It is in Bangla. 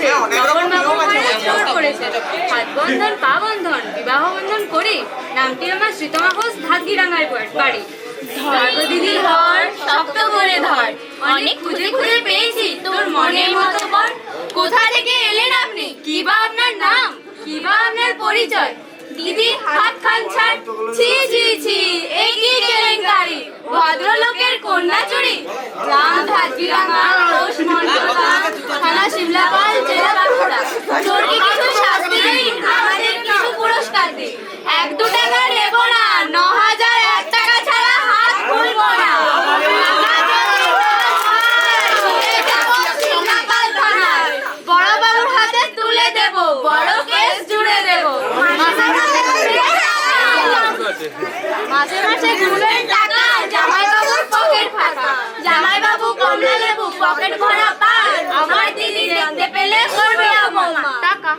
করেছে, বাবন বাবন করে চোর করেছে। হাত বন্ধন পা বন্ধন বিবাহ বন্ধন করি, নামটি আমার শ্রীতমা ঘোষ ধাতগিরাঙ্গার বাড়ি। ধর গো দিদি ধর, শক্ত করে ধর, অনেক খুঁজে খুঁজে পেয়েছি তোর মনের মতো বর। কোথা থেকে এলেন আপনি, কি বা আপনার নাম, কি বা আপনার পরিচয়? দিদি হাত খান ছাড়, ছি ছি ছি, এই কি কেলেঙ্কারি, ভদ্রলোকের কন্যা চুরি। গ্রাম ধাতগিরাঙ্গা, ঘোষ মন্ডলগ্রাম, থানা শিমলাপাল, জেলা বাঁকুড়া। চোরকে কিছু শাস্তি দিন, আমাদের কিছু পুরস্কার দিন। 1-2 টাকা নেব না, 9,001 টাকা ছাড়া হাত খুলবো না। বড় বাবুর হাতে তুলে দেব, বড় কেস জুড়ে দেব। মাসে মাসে গুলের টাকা, জামাই বাবুর পকেট ফাঁকা। জামাই বাবু কমলা লেবু, পকেট ভরা পান, আমার দিদি দেখতে পেলে করবে অপমান। টাকা